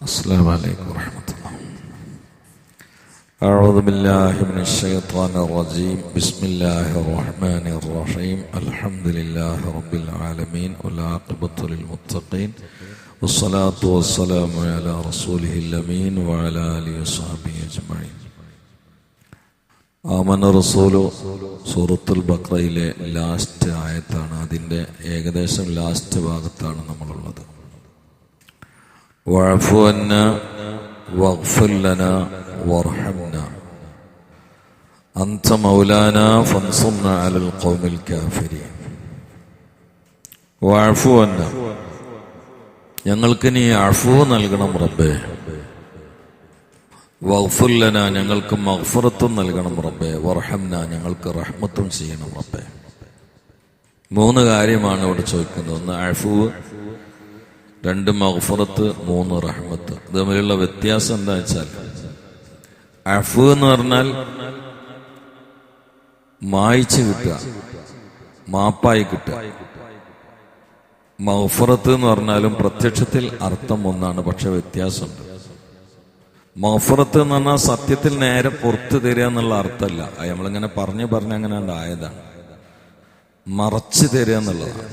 السلام عليكم ورحمة الله. أعوذ بالله من الشيطان الرجيم. بسم الله الرحمن الرحيم. الحمد لله رب العالمين والعاقبة للمتقين والصلاة والسلام على رسوله الأمين وعلى آله وصحبه أجمعين. ആമന റസൂലു സൂറത്തുൽ ബഖറയിലെ ലാസ്റ്റ് ആയത്താണ്. അതിൻ്റെ ഏകദേശം ലാസ്റ്റ് ഭാഗത്താണ് നമ്മളുള്ളത്. വഅഫു അന്നാ വഗ്ഫിർ ലനാ വർഹംനാ അൻത മൗലാനാ ഫൻസുർനാ അലൽ ഖൗമിൽ കാഫിരീൻ. വഅഫു അന്നാ, ഞങ്ങൾക്ക് നീ അഫ്വ നൽകണം റബ്ബേ. വഗ്ഫിർ ലനാ, ഞങ്ങൾക്ക് മഗ്ഫിറത്തും നൽകണം റബ്ബേ. വർഹംനാ, ഞങ്ങൾക്ക് റഹ്മത്തും ചെയ്യണം റബ്ബേ. മൂന്ന് കാര്യമാണ് ഇവിടെ ചോദിക്കുന്നത്. ഒന്ന് അഫ്വ്, രണ്ട് മഗ്ഫിറത്ത്, മൂന്ന് റഹ്മത്ത്. ഇത് തമ്മിലുള്ള വ്യത്യാസം എന്താ വെച്ചാൽ, അഫ്വ് എന്ന് പറഞ്ഞാൽ മായിച്ച് കിട്ടുക, മാപ്പായി കിട്ടുക. മഗ്ഫിറത്ത് എന്ന് പറഞ്ഞാലും പ്രത്യക്ഷത്തിൽ അർത്ഥം ഒന്നാണ്, പക്ഷെ വ്യത്യാസമുണ്ട്. മഗ്ഫിറത്ത് എന്ന് പറഞ്ഞാൽ സത്യത്തിൽ നേരെ പുറത്തു തരിക എന്നുള്ള അർത്ഥമല്ല. നമ്മളിങ്ങനെ പറഞ്ഞ് അങ്ങനെ ആയതാണ്. മറച്ചു തരിക എന്നുള്ളതാണ്.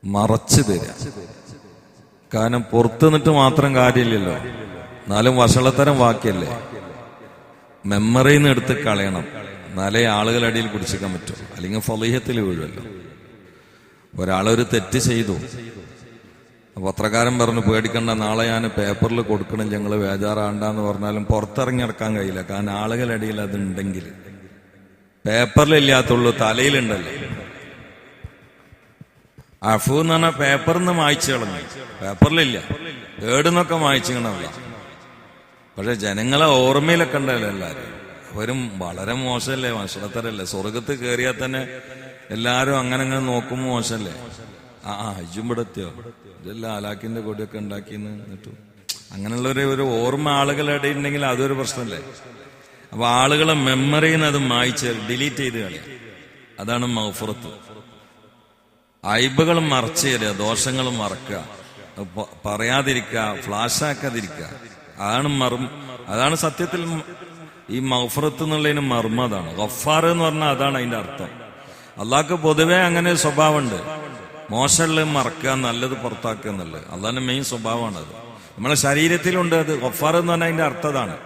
മറച്ചു തരിക. കാരണം പുറത്തു നിന്നിട്ട് മാത്രം കാര്യമില്ലല്ലോ. എന്നാലും വഷളത്തരം വാക്യല്ലേ. മെമ്മറിയിൽ നിന്ന് എടുത്ത് കളയണം, എന്നാലേ ആളുകളടിയിൽ പിടിച്ചിക്കാൻ പറ്റും. അല്ലെങ്കിൽ ഫളീഹത്തിൽ വീഴുമല്ലോ. ഒരാളൊരു തെറ്റ് ചെയ്തു, പത്രക്കാരൻ പറഞ്ഞു പേടിക്കണ്ട, നാളെ ഞാൻ പേപ്പറിൽ കൊടുക്കണം, ഞങ്ങൾ ബേജാറാണ്ടെന്ന് പറഞ്ഞാലും പുറത്തിറങ്ങി നടക്കാൻ കഴിയില്ല. കാരണം ആളുകളടിയിൽ അതുണ്ടെങ്കിൽ. പേപ്പറിലില്ലാത്തുള്ളൂ, തലയിലുണ്ടല്ലോ. അഫു എന്ന് പറഞ്ഞാൽ പേപ്പറിൽ നിന്ന് മായ്ച്ചു കളഞ്ഞു, പേപ്പറിലില്ല, ഏടുന്നൊക്കെ മായ്ച്ചിങ്ങണല്ല. പക്ഷെ ജനങ്ങളെ ഓർമ്മയിലൊക്കെ ഉണ്ടല്ലോ എല്ലാരും. അവരും വളരെ മോശമല്ലേ, വഷളത്തരല്ലേ. സ്വർഗത്ത് കയറിയാൽ തന്നെ എല്ലാരും അങ്ങനെ നോക്കുമ്പോൾ മോശമല്ലേ. ഹജ്ജുംപെടുത്തിയോ, ഇതെല്ലാം ആലാക്കിന്റെ കൊടിയൊക്കെ ഉണ്ടാക്കിന്ന് എന്നിട്ടു അങ്ങനെയുള്ള ഒരു ഓർമ്മ ആളുകളുടെ ഉണ്ടെങ്കിൽ അതൊരു പ്രശ്നമല്ലേ. അപ്പൊ ആളുകളെ മെമ്മറിയിൽ നിന്ന് അത് മായ്ച്ച് ഡിലീറ്റ് ചെയ്ത് കളയാം. അതാണ് മഗ്ഫിറത്ത്. അയ്ബുകൾ മറച്ചു തരിക, ദോഷങ്ങൾ മറക്കുക, പറയാതിരിക്കുക, ഫ്ലാഷാക്കാതിരിക്കുക. അതാണ് സത്യത്തിൽ ഈ മഗ്ഫിറത്ത് എന്നുള്ളതിന് മർമ്മം അതാണ്. ഗഫാർ എന്ന് പറഞ്ഞാൽ അതാണ് അതിന്റെ അർത്ഥം. അള്ളാഹ്ക്ക് പൊതുവെ അങ്ങനെ ഒരു സ്വഭാവമുണ്ട്. മോശമുള്ളത് മറക്കുക, നല്ലത് പുറത്താക്കുക എന്നുള്ളത് അള്ളാഹിന്റെ മെയിൻ സ്വഭാവമാണത്. നമ്മളെ ശരീരത്തിലുണ്ട് അത്. ഗഫാർ എന്ന് പറഞ്ഞാൽ അതിന്റെ അർത്ഥം അതാണ്.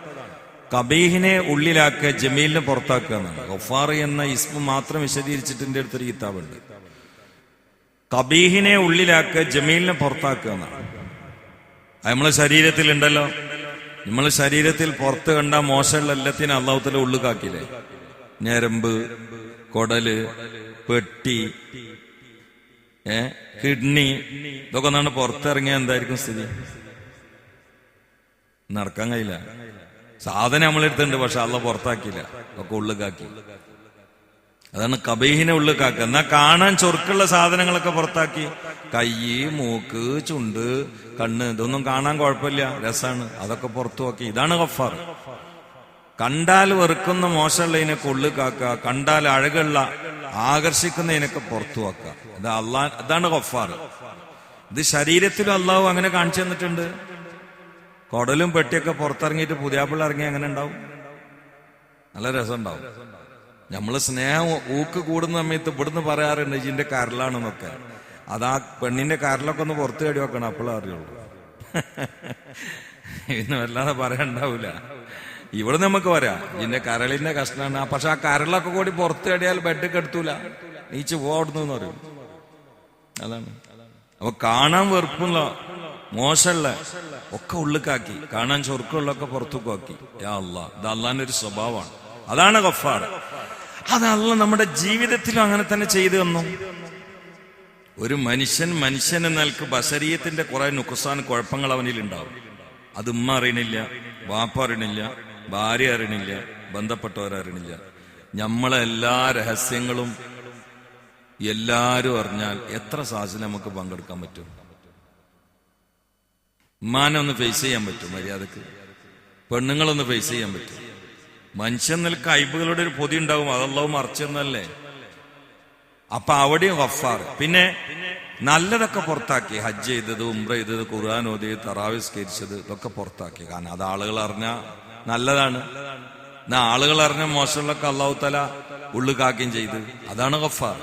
കബീഹിനെ ഉള്ളിലാക്കുക, ജമീലിനെ പുറത്താക്കുക എന്നാണ്. ഗഫാർ എന്ന ഇസ്മ മാത്രം വിശദീകരിച്ചിട്ട് എന്റെ അടുത്തൊരു കിതാബുണ്ട്. കബീഹിനെ ഉള്ളിലാക്കുക, ജമീലിനെ പുറത്താക്കുക എന്നാണ്. അത് നമ്മളെ ശരീരത്തിലുണ്ടല്ലോ. നമ്മളെ ശരീരത്തിൽ പുറത്ത് കണ്ട മോശമുള്ള എല്ലാത്തിനും അള്ളാഹുത്തല ഉള്ളിലാക്കിയില്ലേ. ഞരമ്പ്, കൊടല്, പെട്ടി, കിഡ്നി, ഇതൊക്കെ ഒന്നാണ് പുറത്തിറങ്ങിയ എന്തായിരിക്കും സ്ഥിതി? നടക്കാൻ കഴിയില്ല. സാധനം നമ്മളെടുത്തുണ്ട്, പക്ഷെ അള്ള പുറത്താക്കിയില്ല, ഒക്കെ ഉള്ളിലാക്കി. അതാണ് കബീഹിനെ ഉള്ളിലാക്കുക. എന്നാ കാണാൻ ചൊറുക്കുള്ള സാധനങ്ങളൊക്കെ പുറത്താക്കി. കൈ, മൂക്ക്, ചുണ്ട്, കണ്ണ്, ഇതൊന്നും കാണാൻ കുഴപ്പമില്ല, രസാണ്, അതൊക്കെ പുറത്തു നോക്കി. ഇതാണ് ഗഫാർ. കണ്ടാൽ വെറുക്കുന്ന മോശമുള്ളതിനൊക്കെ ഉള്ളിലാക്കുക, കണ്ടാൽ അഴകുള്ള ആകർഷിക്കുന്നതിനൊക്കെ പുറത്തു വെക്കുക. അതാണ് ഗഫാർ. ഇത് ശരീരത്തിലും അള്ളാഹു അങ്ങനെ കാണിച്ചു തന്നിട്ടുണ്ട്. കൊടലും പെട്ടിയൊക്കെ പുറത്തിറങ്ങിയിട്ട് പുതിയാപ്പിള്ള ഇറങ്ങി അങ്ങനെ ഉണ്ടാവും, നല്ല രസം ഉണ്ടാവും. നമ്മള് സ്നേഹം ഊക്ക് കൂടുന്ന സമയത്ത് ഇവിടുന്ന് പറയാറുണ്ട് ഇതിന്റെ കരലാണെന്നൊക്കെ. അതാ പെണ്ണിന്റെ കരലൊക്കെ ഒന്ന് പുറത്ത് കടി വെക്കണം, അപ്പോഴേ അറിയുള്ളൂ. ഇന്ന് വല്ലാതെ പറയാണ്ടാവൂല. ഇവിടെ നമുക്ക് പറയാം ഇതിന്റെ കരളിന്റെ കഷ്ണാണ്, പക്ഷെ ആ കരളൊക്കെ കൂടി പുറത്ത് കടിയാൽ ബെഡ് കെടുത്തൂല, നീച്ച് പോടുന്നു പറയും. അതാണ്. അപ്പൊ കാണാൻ വെറുപ്പുള്ള, മോശമുള്ള ഒക്കെ ഉള്ളിക്കാക്കി, കാണാൻ ചൊറുക്കുള്ളൊക്കെ പുറത്തുക്കാക്കി. യാ അല്ലാഹ്, ഇത് അള്ളാന്റെ ഒരു സ്വഭാവമാണ്. അതാണ് ഗഫാർ. അത് അള്ളാഹ് നമ്മുടെ ജീവിതത്തിലും അങ്ങനെ തന്നെ ചെയ്തു തന്നു. ഒരു മനുഷ്യൻ എന്നൽക്ക് ബശരീയത്തിന്റെ കുറെ നുക്സാൻ, കുഴപ്പങ്ങൾ അവനിൽ ഉണ്ടാവും. അത് ഉമ്മ അറിയണില്ല, വാപ്പ അറിയണില്ല, ഭാര്യ അറിയണില്ല, ബന്ധപ്പെട്ടവരറിയണില്ല. നമ്മളെ എല്ലാ രഹസ്യങ്ങളും എല്ലാരും അറിഞ്ഞാൽ എത്ര സാഹചര്യം നമുക്ക് പങ്കെടുക്കാൻ പറ്റും? ഉമ്മാനെ ഒന്ന് ഫേസ് ചെയ്യാൻ പറ്റും മര്യാദക്ക്, പെണ്ണുങ്ങളൊന്ന് ഫേസ് ചെയ്യാൻ പറ്റും. മനുഷ്യൻ നിൽക്ക് അയ്ബുകളുടെ ഒരു പൊതി ഉണ്ടാവും, അതല്ലാവും മറച്ചെന്നല്ലേ. അപ്പൊ അവിടെയും ഗഫാർ. പിന്നെ നല്ലതൊക്കെ പുറത്താക്കി, ഹജ്ജ് ചെയ്തത്, ഉംറ ചെയ്തത്, ഖുർആൻ ഓതിയത്, തറാവീഹ് നിസ്കരിച്ചത്, ഇതൊക്കെ പുറത്താക്കി. കാരണം അത് ആളുകൾ അറിഞ്ഞാൽ നല്ലതാണ്. എന്നാ ആളുകൾ അറിഞ്ഞ മോശമുള്ളൊക്കെ അള്ളാഹു തആല ഉള്ളുകാക്കുകയും ചെയ്ത്. അതാണ് ഗഫാർ.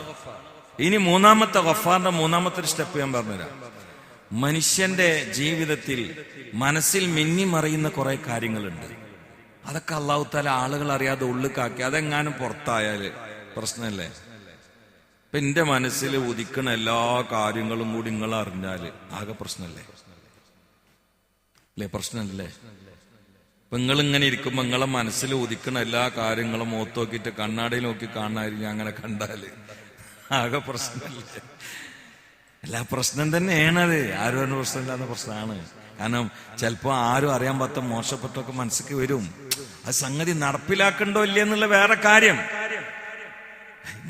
ഇനി മൂന്നാമത്തെ ഗഫാറിന്റെ മൂന്നാമത്തെ ഒരു സ്റ്റെപ്പ് ഞാൻ പറഞ്ഞുതരാം. മനുഷ്യന്റെ ജീവിതത്തിൽ മനസ്സിൽ മിന്നിമറിയുന്ന കുറെ കാര്യങ്ങളുണ്ട്. അതൊക്കെ അള്ളാഹു തആല ആളുകൾ അറിയാതെ ഉള്ളുകാക്കി. അതെങ്ങാനും പുറത്തായാല് പ്രശ്നമല്ലേ? ഇപ്പൊ എന്റെ മനസ്സിൽ ഉദിക്കണ എല്ലാ കാര്യങ്ങളും കൂടി നിങ്ങൾ അറിഞ്ഞാല് ആകെ പ്രശ്നമല്ലേ? അല്ലേ? പ്രശ്നമല്ലേ? ഇപ്പൊ നിങ്ങളിങ്ങനെ ഇരിക്കുമ്പോ നിങ്ങളെ മനസ്സിൽ ഉദിക്കണ എല്ലാ കാര്യങ്ങളും മുഖത്ത് നോക്കിയിട്ട് കണ്ണാടിയിൽ നോക്കി കാണാതിരിക്കും. അങ്ങനെ കണ്ടാല് ആകെ പ്രശ്നമല്ലേ? എല്ലാ പ്രശ്നം തന്നെയാണത്. ആരും പറഞ്ഞ പ്രശ്നമില്ലാത്ത പ്രശ്നമാണ്. കാരണം ചിലപ്പോ ആരും അറിയാൻ പറ്റാത്ത മോശപ്പെട്ടൊക്കെ മനസ്സിക്ക് വരും. അത് സംഗതി നടപ്പിലാക്കണ്ടോ ഇല്ലേ എന്നുള്ള വേറെ കാര്യം.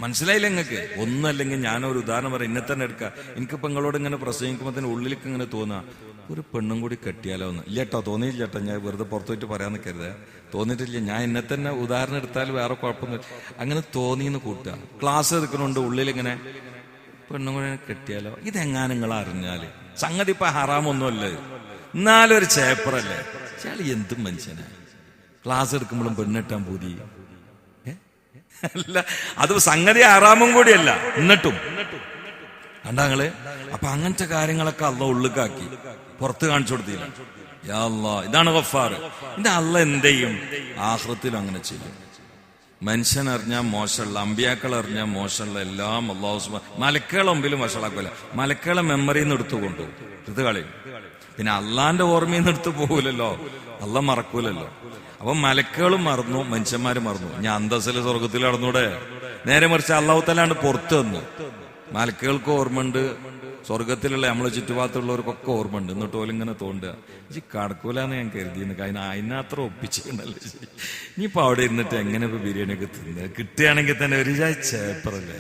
മനസ്സിലായില്ല നിങ്ങൾക്ക്? ഒന്നല്ലെങ്കിൽ ഞാനൊരു ഉദാഹരണം പറയാം. ഇന്നെ തന്നെ എടുക്കാം. എനിക്കിപ്പോ നിങ്ങളോട് ഇങ്ങനെ പ്രസംഗിക്കുമ്പോ തന്നെ ഉള്ളിലേക്ക് ഇങ്ങനെ തോന്നുക, ഒരു പെണ്ണും കൂടി കെട്ടിയാലോ എന്ന്. ഇല്ല കേട്ടോ, തോന്നിയില്ല കേട്ടോ. ഞാൻ വെറുതെ പുറത്തു പോയിട്ട് പറയാൻ നിൽക്കരുത്. തോന്നിയിട്ടില്ല. ഞാൻ എന്നെ തന്നെ ഉദാഹരണം എടുത്താൽ വേറെ കുഴപ്പമൊന്നും. അങ്ങനെ തോന്നിയെന്ന് കൂട്ടുക. ക്ലാസ് എടുക്കണുണ്ട് ഉള്ളിലിങ്ങനെ പെണ്ണും കൂടി കെട്ടിയാലോ. ഇതെങ്ങാനും നിങ്ങൾ അറിഞ്ഞാല് സംഗതി ഇപ്പൊ ഹറാമൊന്നുമല്ലേ, എന്നാലും ഒരു ചേപ്പറല്ലേ. ചേള എന്തും മനുഷ്യനാ. ക്ലാസ് എടുക്കുമ്പോഴും പെണ്ണിട്ടാൻ പൂതി അല്ല, അത് സംഗതി ഹറാമും കൂടിയല്ല. എന്നിട്ടും കണ്ടാങ്ങള്. അപ്പൊ അങ്ങനത്തെ കാര്യങ്ങളൊക്കെ അള്ളാഹ് ഉള്ളുക്കാക്കി പുറത്ത് കാണിച്ചു കൊടുത്തില്ല. യാ അല്ലാഹ്, ഇതാണ് ഗഫാർ. ഇത് അള്ളാഹ് എന്ത് ചെയ്യും? ആഖിറത്തിലും അങ്ങനെ ചെയ്യും. മനുഷ്യൻ അറിഞ്ഞാൽ മോശമുള്ള, അമ്പിയാക്കൾ അറിഞ്ഞാൽ മോശമുള്ള എല്ലാം അള്ളാഹു സുബ്ഹാനഹു. മലക്കുകളെ മുമ്പിലും വഷളാക്കൂല. മലക്കുകളെ മെമ്മറിയിൽ നിന്ന് എടുത്തു കൊണ്ടുപോകും, എടുത്ത് കളയും. പിന്നെ അള്ളാന്റെ ഓർമ്മയിൽ നിന്ന് എടുത്തു പോകൂലല്ലോ, അള്ളാഹ് മറക്കൂലല്ലോ. അപ്പൊ മലക്കുകളും മറന്നു, മനുഷ്യന്മാരും മറന്നു. ഞാൻ അന്തസ്സില് സ്വർഗത്തിൽ നടന്നൂടെ? നേരെ മറിച്ച് അള്ളാഹു തആല പുറത്തു വന്നു. മലക്കുകൾക്ക് ഓർമ്മയുണ്ട്, സ്വർഗത്തിലുള്ള നമ്മളെ ചുറ്റുപാടത്തുള്ളവർക്കൊക്കെ ഓർമ്മയുണ്ട്. എന്നിട്ട് പോലും ഇങ്ങനെ തോണ്ടുക, ഈ കടക്കൂലെന്ന് ഞാൻ കരുതിയെന്ന്. കാരണം അതിനത്ര ഒപ്പിച്ചിട്ടുണ്ടല്ലോ. ഇനിയിപ്പോ അവിടെ ഇരുന്നിട്ട് എങ്ങനെ ഇപ്പൊ ബിരിയാണി ഒക്കെ തിന്നുക? കിട്ടുകയാണെങ്കിൽ തന്നെ ഒരു ചേപ്പറല്ലേ.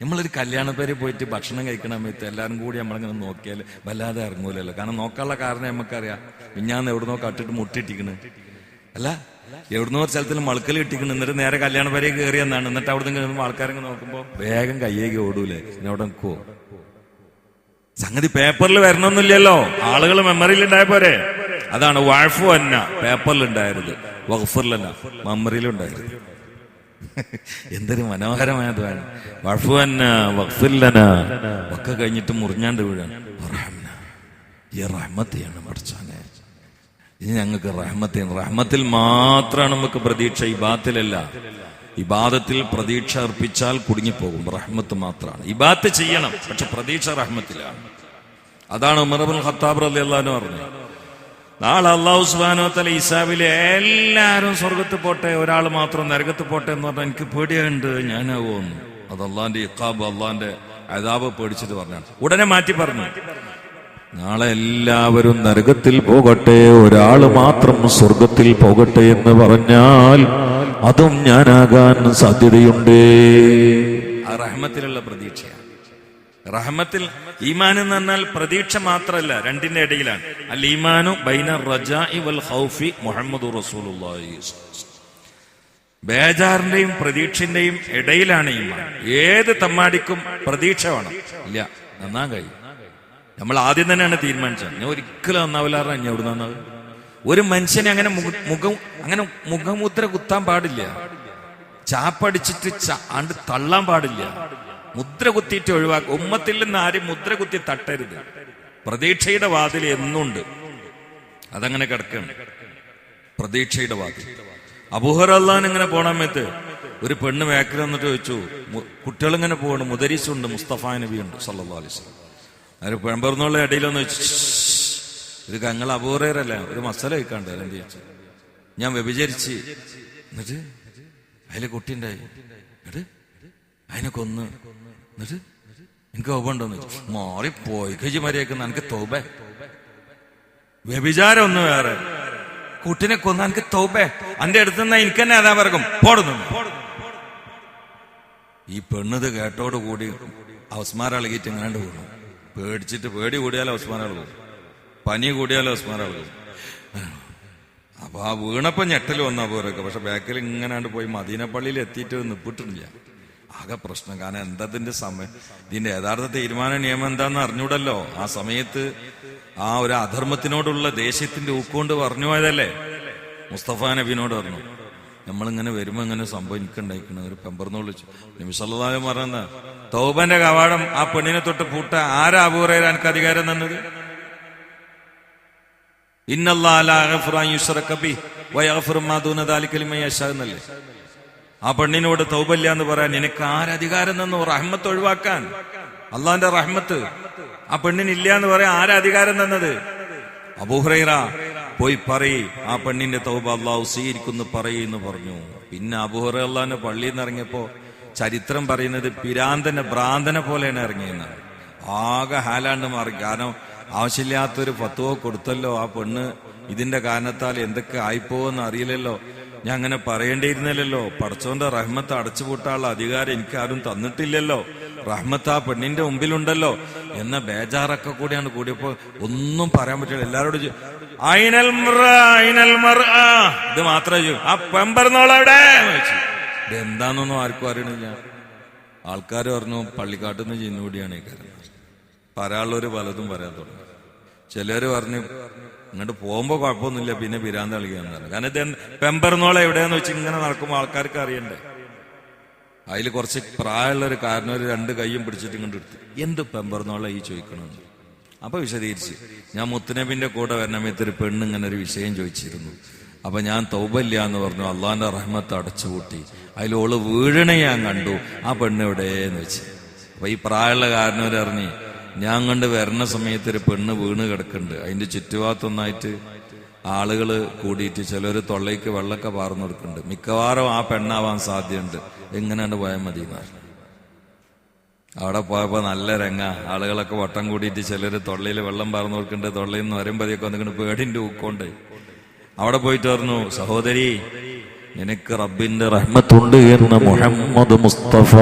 നമ്മളൊരു കല്യാണ പേര് പോയിട്ട് ഭക്ഷണം കഴിക്കണ സമയത്ത് എല്ലാവരും കൂടി നമ്മളിങ്ങനെ നോക്കിയാൽ വല്ലാതെ ഇറങ്ങൂലല്ലോ. കാരണം നോക്കാനുള്ള കാരണം നമുക്കറിയാം. മിഞ്ഞാന്ന് എവിടുന്നോ കട്ടിട്ട് മുട്ടിട്ടിക്കണ്, അല്ല എവിടുന്നോ ഒരു സ്ഥലത്തിൽ മളുക്കൽ കിട്ടിക്കണം. എന്നിട്ട് നേരെ കല്യാണ പേരെ കയറിയെന്നാണ്. എന്നിട്ട് അവിടെ നിന്ന് ആൾക്കാരെ നോക്കുമ്പോ വേഗം കയ്യേക്ക് ഓടൂലേ, പിന്നെ അവിടെ നിൽക്കുവോ? സംഗതി പേപ്പറിൽ വരണമെന്നില്ലല്ലോ, ആളുകൾ മെമ്മറിയിൽ ഉണ്ടായ പോരെ. അതാണ് വഅഫു അന്ന പേപ്പറിൽ ഉണ്ടായത്, വഗ്ഫിർലനാ മെമ്മറിയിലുണ്ടായത്. എന്തൊരു മനോഹരമായതാണ്. വഅഫു അന്ന വഗ്ഫിർലനാ ഒക്കെ കഴിഞ്ഞിട്ട് മുറിഞ്ഞാണ്ട് വീഴാണ്. ഈ റഹ്മത്തെയാണ് പഠിച്ചാനെ. ഇനി ഞങ്ങൾക്ക് റഹ്മത്തെയാണ്. റഹ്മത്തിൽ മാത്രമാണ് നമുക്ക് പ്രതീക്ഷ, ഇബാദത്തിലല്ല. ഇബാദത്തിൽ പ്രതീക്ഷ അർപ്പിച്ചാൽ കുടുങ്ങിപ്പോകും. റഹ്മത്ത് മാത്രമാണ്. ഇബാദത്ത് ചെയ്യണം, പക്ഷെ പ്രതീക്ഷ റഹ്മത്തിലാണ്. അതാണ് ഉമർ ഇബ്നുൽ ഖത്താബ് റളിയല്ലാഹു അൻഹു പറഞ്ഞത്. നാളെ അല്ലാഹു സുബ്ഹാനഹു വ തആല ഹിസാബിലെ എല്ലാവരും സ്വർഗത്ത് പോട്ടെ, ഒരാൾ മാത്രം നരകത്ത് പോട്ടെ എന്ന് പറഞ്ഞാൽ എനിക്ക് പേടിയുണ്ട്, ഞാനാവുമെന്ന്. അത് അള്ളാന്റെ ഇഖാബ്, അള്ളാന്റെ അദാബ് പേടിച്ചിട്ട് പറഞ്ഞാണ്. ഉടനെ മാറ്റി പറഞ്ഞു, നാളെ എല്ലാവരും നരകത്തിൽ പോകട്ടെ, ഒരാള് മാത്രം സ്വർഗത്തിൽ പോകട്ടെ എന്ന് പറഞ്ഞാൽ അതും ഞാനാകാൻ സാധ്യതയുണ്ട്. ആ റഹ്മത്തിലുള്ള പ്രതീക്ഷയാണ്. റഹ്മത്തിൽ ഈമാൻ എന്ന് പറഞ്ഞാൽ പ്രതീക്ഷ മാത്രമല്ല, രണ്ടിന്റെ ഇടയിലാണ്. അൽ ഈമാനു ബൈന റജാഇ വൽ ഖൗഫി മുഹമ്മദുർ റസൂലുള്ളാഹി. ബേജാറിന്റെയും പ്രതീക്ഷന്റെയും ഇടയിലാണ് ഈമാൻ. ഏത് തമ്മാടിക്കും പ്രതീക്ഷ വേണം. ഇല്ല, നന്നാൻ കഴിയും. നമ്മൾ ആദ്യം തന്നെയാണ് തീരുമാനിച്ചത്, ഞാൻ ഒരിക്കലും നന്നാവില്ലാറ. ഞാൻ എവിടെ നന്നാവും? ഒരു മനുഷ്യനെ അങ്ങനെ മുഖമുദ്ര കുത്താൻ പാടില്ല, ചാപ്പടിച്ചിട്ട് ആണ്ട് തള്ളാൻ പാടില്ല. മുദ്ര കുത്തിയിട്ട് ഒഴിവാക്കുക. ഉമ്മത്തിൽ നിന്ന് ആരും മുദ്ര കുത്തി തട്ടരുത്. പ്രതീക്ഷയുടെ വാതിൽ എന്നുണ്ട്, അതങ്ങനെ കിടക്കണം. പ്രതീക്ഷയുടെ വാതിൽ. അബൂ ഹുറൈറ ഇങ്ങനെ പോണ സമയത്ത് ഒരു പെണ്ണ് വേക്കൽ വന്നിട്ട് ചോദിച്ചു, കുട്ടികളിങ്ങനെ പോകണം, മുദരീസുണ്ട്, മുസ്തഫ നബി ഉണ്ട് സല്ലല്ലാഹു അലൈഹി വസല്ലം. ഒരു പെൺപറന്നുള്ള ഇടയിലൊന്ന് വെച്ചു, ഒരു കങ്ങൾ അബൂ ഹുറൈറല്ല, ഒരു മസാല കഴിക്കാണ്ട് എന്ത് ചോദിച്ചു, ഞാൻ വ്യഭിചരിച്ച്, എന്നിട്ട് അതിലെ കുട്ടിണ്ടായി, എന്നിട്ട് അതിനെ കൊന്ന്, എന്നിട്ട് എനിക്ക് തൗബണ്ടോന്ന് വെച്ചു. മാറിപ്പോയി കജി മരിയാക്കുന്ന എനിക്ക് തൗബേ. വ്യഭിചാരം ഒന്ന് വേറെ, കുട്ടിനെ കൊന്ന എനിക്ക് തൗബേ. അന്റെ അടുത്തുനിന്ന് എനിക്ക് തന്നെ അതാ പറക്കും പോടുന്നു. ഈ പെണ്ണത് കേട്ടോടുകൂടി അവസ്മാരളകിയിട്ട് എങ്ങാണ്ട് വീണു. പേടിച്ചിട്ട്, പേടി കൂടിയാലോ അവസ്മാരളകും, പനി കൂടിയാലോ അവസ്മാരളകും. അപ്പൊ ആ വീണപ്പോ ഞെട്ടൽ വന്നാ പോരൊക്കെ. പക്ഷെ ബാക്കിൽ ഇങ്ങനാണ്ട് പോയി മദീന പള്ളിയിൽ എത്തിയിട്ട് നിപ്പിട്ടില്ല. ആകെ പ്രശ്നം. കാരണം എന്തതിന്റെ സമയം, ഇതിന്റെ യഥാർത്ഥ തീരുമാന നിയമം എന്താന്ന് അറിഞ്ഞൂടല്ലോ. ആ സമയത്ത് ആ ഒരു അധർമ്മത്തിനോടുള്ള ദേഷ്യത്തിന്റെ ഊക്കൊണ്ട് പറഞ്ഞു പോയതല്ലേ. മുസ്തഫ നബിനോട് പറഞ്ഞു, നമ്മളിങ്ങനെ വരുമ്പോ ഇങ്ങനെ സംഭവം എനിക്കുണ്ടായിക്കണ ഒരു പെമ്പർന്ന് വിളിച്ചു. നബി സല്ലല്ലാഹു അലൈഹി വസല്ലം പറയുന്ന തൗബന്റെ കവാടം ആ പെണ്ണിനെ തൊട്ട് പൂട്ട ആരാ അബൂ ഹുറൈറ എനിക്ക് അധികാരം തന്നത്? ഇന്നല്ലാഹ ലാ യഗ്ഫിറു അൻ യുശ്റക ബിഹി വയഗ്ഫിറു മാ ദൂന ദാലിക ലിമൻ യശാ എന്നല്ലേ. ആ പെണ്ണിനോട് തൗബല്ല എന്ന് പറയാൻ നിനക്ക് ആരധികാരം തന്നു? റഹ്മത്ത് ഒഴിവാക്കാൻ, അള്ളാന്റെ റഹ്മത്ത് ആ പെണ്ണിനില്ല എന്ന് പറയാൻ ആരധികാരം തന്നത്? അബൂ ഹുറൈറ പോയി പറയ്, ആ പെണ്ണിന്റെ തൗബ അള്ളാഹു സ്വീകരിക്കുന്നു പറയെന്ന് പറഞ്ഞു. പിന്നെ അബൂ ഹുറൈറ അള്ളാന്റെ പള്ളിയിൽ നിന്ന് ഇറങ്ങിയപ്പോ ചരിത്രം പറയുന്നത് ഭ്രാന്തനെ പോലെയാണ് ഇറങ്ങിയെന്നാണ്. ആകെ ഹാലാണ്ട് മാറി. കാരണം ആവശ്യമില്ലാത്തൊരു ഫത്വ കൊടുത്തല്ലോ ആ പെണ്ണ്. ഇതിന്റെ കാരണത്താൽ എന്തൊക്കെ ആയിപ്പോവെന്ന് അറിയില്ലല്ലോ. ഞാൻ അങ്ങനെ പറയേണ്ടിയിരുന്നില്ലല്ലോ. പടച്ചോന്റെ റഹ്മത്ത് അടച്ചുപൂട്ടാനുള്ള അധികാരം എനിക്ക് ആരും തന്നിട്ടില്ലല്ലോ. റഹ്മത്ത് ആ പെണ്ണിന്റെ മുമ്പിലുണ്ടല്ലോ എന്ന ബേജാറൊക്കെ കൂടിയാണ് കൂടിയപ്പോ ഒന്നും പറയാൻ പറ്റില്ല. എല്ലാരോടും ഇത് മാത്രമേ ആ പെമ്പറന്നോളെവിടെ ഇതെന്താന്നൊന്നും ആർക്കും അറിയണില്ല. ആൾക്കാർ പറഞ്ഞു പള്ളിക്കാട്ടുനിന്ന് ചിന്നുകൂടിയാണ് ഈ കാര്യം. പറയാനുള്ളവര് പലതും പറയാൻ തുടങ്ങി. ചിലര് പറഞ്ഞു ഇങ്ങോട്ട് പോകുമ്പോ കുഴപ്പമൊന്നുമില്ല, പിന്നെ പിരാന്ത് കളിക്കാന്ന് പറഞ്ഞു. കാരണം ഇത് പെമ്പറന്നോളെ എവിടെയാന്ന് വെച്ച് ഇങ്ങനെ നടക്കുമ്പോൾ ആൾക്കാർക്ക് അറിയണ്ടേ. അതിൽ കുറച്ച് പ്രായമുള്ള ഒരു കാരണം ഒരു 2 കൈയും പിടിച്ചിട്ട് ഇങ്ങോട്ട് എടുത്തു. എന്ത് പെമ്പറന്നോളെ ഈ ചോദിക്കണമെന്ന് അപ്പൊ വിശദീകരിച്ച്, ഞാൻ മുത്തുനബിന്റെ കൂടെ വരണമയത്ത് ഒരു പെണ്ണ് ഇങ്ങനെ ഒരു വിഷയം ചോദിച്ചിരുന്നു. അപ്പൊ ഞാൻ തൗബല്ല എന്ന് പറഞ്ഞു. അള്ളാന്റെ റഹ്മത്ത് അടച്ചുപൂട്ടി. അതിലോള് വീഴണേ ഞാൻ കണ്ടു. ആ പെണ്ണ് എവിടെയെന്ന് വെച്ച്. അപ്പൊ ഈ പ്രായമുള്ള കാരണവരറിഞ്ഞ് ഞാൻ കണ്ട് വരണ സമയത്ത് ഒരു പെണ്ണ് വീണ് കിടക്കുന്നുണ്ട്. അതിന്റെ ചുറ്റുഭാഗത്തൊന്നായിട്ട് ആളുകള് കൂടിയിട്ട് ചിലര് തൊള്ളയ്ക്ക് വെള്ളമൊക്കെ പാർന്നു കൊടുക്കുന്നുണ്ട്. മിക്കവാറും ആ പെണ്ണാവാൻ സാധ്യതയുണ്ട്. എങ്ങനെയാണ് പോയാൽ മതി എന്നാണ്. അവിടെ പോയപ്പോ നല്ല രംഗ. ആളുകളൊക്കെ വട്ടം കൂടിയിട്ട് ചിലര് തൊള്ളയിൽ വെള്ളം പാർന്നു കൊടുക്കുന്നുണ്ട്. തൊള്ളയിൽ നിന്ന് വരുമ്പതിയൊക്കെ വന്നിട്ട് പേടിന്റെ ഊക്കൊണ്ട് അവിടെ പോയിട്ട് പറഞ്ഞു, സഹോദരി നിനക്ക് റബ്ബിന്റെ റഹ്മത്തുണ്ട് എന്ന് മുഹമ്മദ് മുസ്തഫ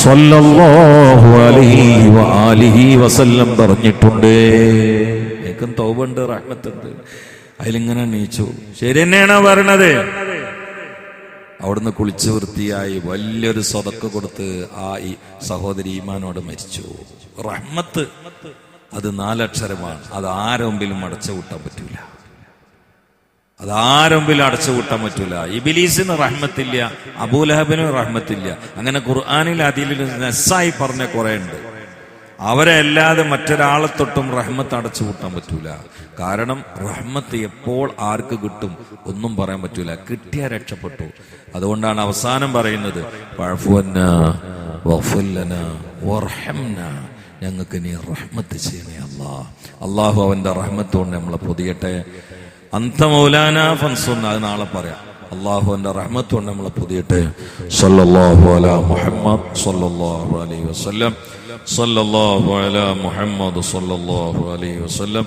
സ്വല്ലല്ലാഹു അലൈഹി വആലിഹി വസല്ലം പറഞ്ഞിട്ടുണ്ട്. എനിക്കും തൗബണ്ട്, റഹ്മത്തുണ്ട്. അതിലിങ്ങനെ നീച്ചു. ശരി തന്നെയാണോ പറയണത്? അവിടുന്ന് കുളിച്ച് വൃത്തിയായി വലിയൊരു സ്വതക്ക കൊടുത്ത് ആ ഈ സഹോദരി ഈമാനോട് മരിച്ചു. റഹ്മത്ത് അത് 4 അക്ഷരമാണ്. അത് ആരെങ്കിലും അടച്ചു കൂട്ടാൻ പറ്റൂല. അതാരെങ്കിലും അടച്ചുകൂട്ടാൻ പറ്റൂല. ഇബ്ലീസിന് റഹ്മത്തില്ല, അബൂലഹബിന് റഹ്മത്തില്ല. അങ്ങനെ ഖുർആനിൽ അതിൽ നസ്സായി പറഞ്ഞ കുറെ ഉണ്ട്. അവരെ അല്ലാതെ മറ്റൊരാളെ തൊട്ടും റഹ്മത്ത് അടച്ചുകൂട്ടാൻ പറ്റൂല. കാരണം റഹ്മത്ത് എപ്പോൾ ആർക്ക് കിട്ടും ഒന്നും പറയാൻ പറ്റൂല. കിട്ടിയാ രക്ഷപ്പെട്ടു. അതുകൊണ്ടാണ് അവസാനം പറയുന്നത്, ഞങ്ങൾക്ക് നീ റഹ്മത്ത് ചെയ്യണേ അല്ലാ. അള്ളാഹു അവന്റെ റഹ്മത്ത് കൊണ്ട് നമ്മളെ പൊതിയട്ടെ. അന്ത മൗലാന ഫൻസുന്ന, അത് നാളെ പറയാം. അള്ളാഹു അവന്റെ റഹ്മത്ത് കൊണ്ട് നമ്മളെ പൊതിയട്ടെ. സല്ലല്ലാഹു അലാ മുഹമ്മദ് സല്ലല്ലാഹു അലൈഹി വസല്ലം. സല്ലല്ലാഹു അലാ മുഹമ്മദ് സല്ലല്ലാഹു അലൈഹി വസല്ലം.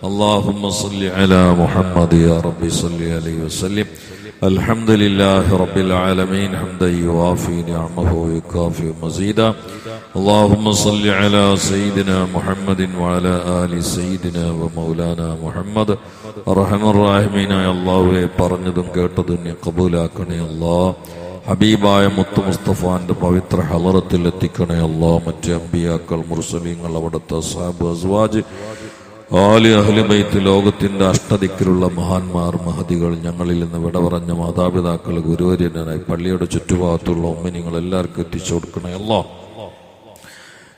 اللهم صل على محمد يا رب صل عليه وسلم. الحمد لله رب العالمين حمدا يوافي نعمه ويكافئ مزيدا. اللهم صل على سيدنا محمد وعلى آل سيدنا ومولانا محمد. أرحم الراحمين يا الله പറഞ്ഞതും കേട്ടതും നീ കബൂലാക്കണേ അല്ലാഹ്. ഹബീബായ മുത്ത് മുസ്തഫാന്റെ പവിത്ര ഹളറത്തിൽ എത്തിക്കണേ അല്ലാഹ്. മറ്റ് അമ്പിയാക്കൾ, മുർസലീങ്ങൾ, അവിടുത്തെ അസ്ഹാബ്, അസ്വാജ്, ആലി, അഹ്ലി ബൈത്ത്, ലോകത്തിന്റെ അഷ്ടദിക്കിലുള്ള മഹാന്മാർ, മഹദികൾ, ഞങ്ങളിൽ നിന്ന് വിട പറഞ്ഞ മാതാപിതാക്കൾ, ഗുരുവര്യനായി പള്ളിയുടെ ചുറ്റുഭാഗത്തുള്ള ഉമ്മനിങ്ങൾ എല്ലാവർക്കും എത്തിച്ചു കൊടുക്കണേ അല്ലാഹ്.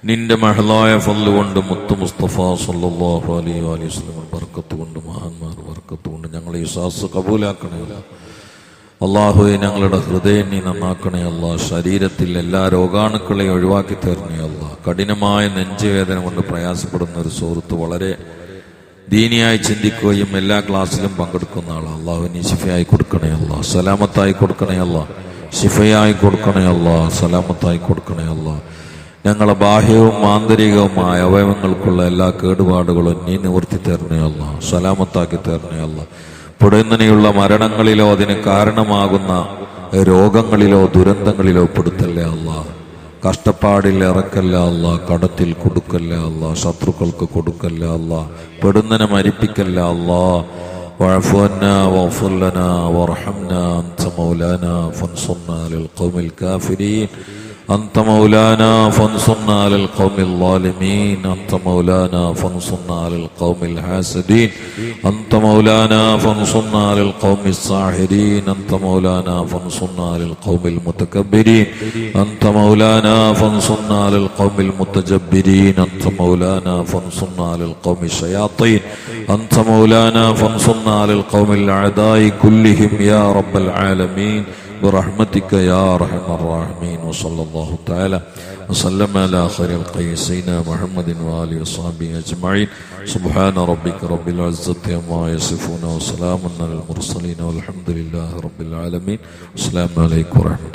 നിന്റെ മഹലായ ഫള് കൊണ്ട് മുത്ത് മുസ്തഫ സല്ലല്ലാഹു അലൈഹി വസല്ലം ബർക്കത്ത് കൊണ്ട്, മഹാന്മാർ ബർക്കത്ത് കൊണ്ട് ഞങ്ങളെ ഈ സാസ് കബൂലാക്കണേ അല്ലാഹ്. അല്ലാഹുവേ, ഞങ്ങളുടെ ഹൃദയം നീ നന്നാക്കണേ അല്ലാഹ്. ശരീരത്തിൽ എല്ലാ രോഗാണുക്കളെയും ഒഴിവാക്കി തരണേ അല്ലാഹ്. കഠിനമായ നെഞ്ചുവേദന കൊണ്ട് പ്രയാസപ്പെടുന്ന ഒരു സുഹൃത്ത് വളരെ ദീനിയായി ചിന്തിക്കുകയും എല്ലാ ക്ലാസ്സിലും പങ്കെടുക്കുന്ന ആളാണ്. അല്ലാഹു നീ ശിഫയായി കൊടുക്കണേ അല്ലാഹ്. സലാമത്തായി കൊടുക്കണേ അല്ലാഹ്. ശിഫയായി കൊടുക്കണേ അല്ലാഹ്. സലാമത്തായി കൊടുക്കണേ അല്ലാഹ്. ഞങ്ങളെ ബാഹ്യവും ആന്തരികവുമായ അവയവങ്ങൾക്കുള്ള എല്ലാ കേടുപാടുകളും നീ നിവർത്തി തരണേ അല്ലാഹ്. സലാമത്താക്കി തരണേ അല്ലാഹ്. പൊടുന്നനെയുള്ള മരണങ്ങളിലോ അതിന് കാരണമാകുന്ന രോഗങ്ങളിലോ ദുരന്തങ്ങളിലോ പെടുത്തല്ലേ അല്ലാഹ്. കഷ്ടപ്പാടിൽ ഇറക്കല്ല അല്ലാഹ്. കടത്തിൽ കൊടുക്കല്ല അല്ലാഹ്. ശത്രുക്കൾക്ക് കൊടുക്കല്ല അല്ലാഹ്. പെടുന്നനെ മരിപ്പിക്കല്ല അല്ലാഹ്. വഅഫു അന്നാ വഗ്ഫിർ ലനാ വർഹംനാ അൻത മൗലാനാ ഫൻസുർനാ ലിൽ ഖൗമിൽ കാഫിരീൻ. أنت مولانا فانصرنا على القوم الظالمين أنت مولانا فانصرنا على القوم الحاسدين أنت مولانا فانصرنا على القوم الساحرين أنت مولانا فانصرنا على القوم المتكبرين أنت مولانا فانصرنا على القوم المتجبرين أنت مولانا فانصرنا على القوم الشياطين أنت مولانا فانصرنا على القوم الأعداء كلهم يا رب العالمين برحمتك يا أرحم الراحمين وصلى الله تعالى وسلم على خير الخلق سيدنا محمد وآله وصحبه أجمعين سبحان ربك رب العزة عما يصفون وسلام على المرسلين والحمد لله رب العالمين. السلام عليكم ورحمة الله.